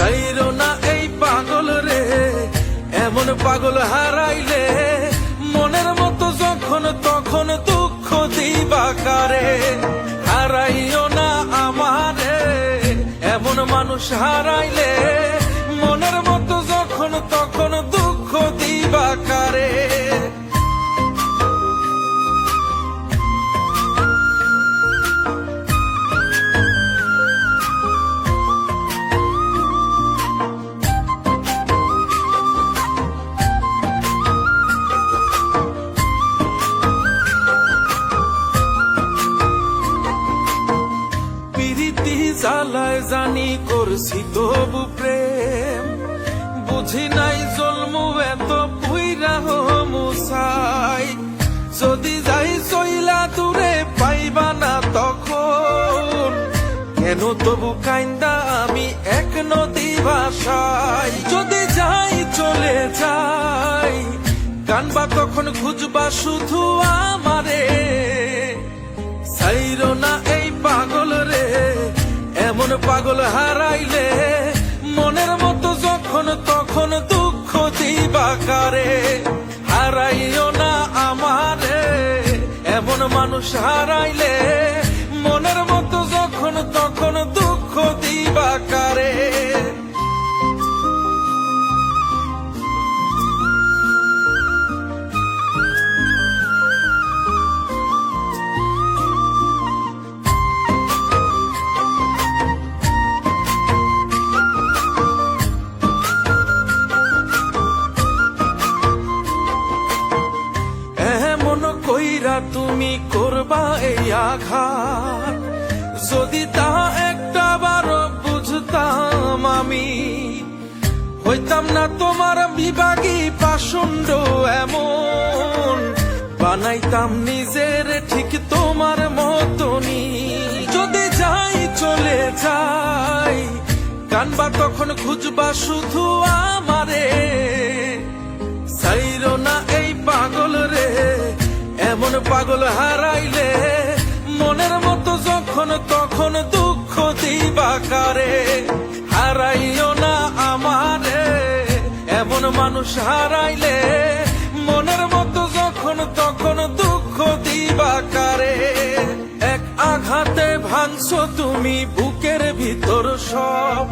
ছাইরো না এই পাগল রে, এমন পাগল হারাইলে মনের মতো যখন তখন দুঃখ দিবা কারে। হারাইও না আমারে, এমন মানুষ হারাইলে মনের মতো যখন তখন দুঃখ দিবা কারে। জ্বালায় জানি করছি তবু প্রেম, বুঝি নাই জন্মু এত পুইরা মুসাই। যদি যাই চইলা দূরে পাইবা না তখন, কেন তবু কাইন্দা আমি এক নদী ভাষায়। যদি যাই চলে যাই কানবা তখন খুঁজবা শুধু আমারে। ছাইরো না এই পাগল রে, এমন পাগল হারাইলে মনের মতো যখন তখন দুঃখ দিবা কারে। হারাইও না আমারে, এমন মানুষ হারাইলে মনের মতো যখন তখন দুঃখ দিবা কারে। কইরা তুমি করবা এই আঘাত, যদি তা একটা বার বুঝতাম আমি, হইতাম না তোমার বিভাগী পাষণ্ড এমন। বানাইতাম নিজের ঠিক তোমার মতনই। যদি যাই চলে যাই কানবা তখন খুঁজবা শুধু আমারে। ছাইরো না এই পাগল রে, এমন পাগল হারাইলে মনের মতো যখন তখন দুঃখ দিবা কারে। হারাইও না আমারে, এমন মানুষ হারাইলে মনের মতো যখন তখন দুঃখ দিবা কারে। এক আঘাতে ভাঙছো তুমি বুকের ভিতর সব,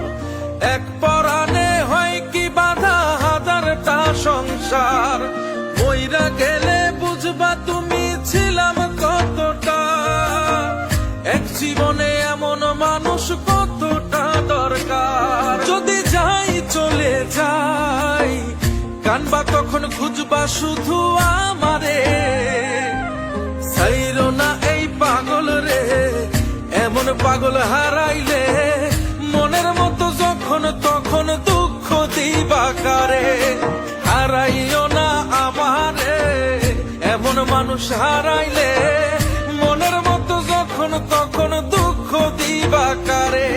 এক পরাণে হয় কি বাধা হাজারটা সংসার। মইরা গেলে বুঝবা তুমি ছিলাম কতটা, এক জীবনে এমন মানুষ কতটা দরকার। যদি যাই চলে যাই কানবা তখন খুঁজবা শুধু আমারে। ছাইরো না এই পাগল রে, এমন পাগল হারাইলে মনের মতো যখন তখন দুঃখ দিবা কারে। হারাইও না আমারে, এমন মানুষ হারাইলে মনের মতো যখন তখন দুঃখ দিবা কারে।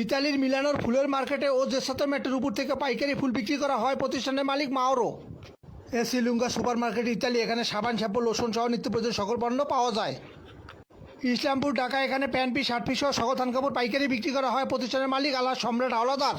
ইতালির মিলানোর ফুলের মার্কেটে ও যে সাথে মেটের উপর থেকে পাইকারি ফুল বিক্রি করা হয় প্রতিষ্ঠানের মালিক Mauro. Esselunga supermarket Italy. এখানে সাবান শ্যাম্পু লোশন সহ নিত্য প্রয়োজনীয় সকল পণ্য পাওয়া যায়। ইসলামপুর ঢাকা। এখানে প্যান্ট পিস শার্ট পিস সহ সকল থান কাপড় পাইকারি বিক্রি করা হয় প্রতিষ্ঠানের মালিক আল্লাহ সম্রাট হাওলাদার।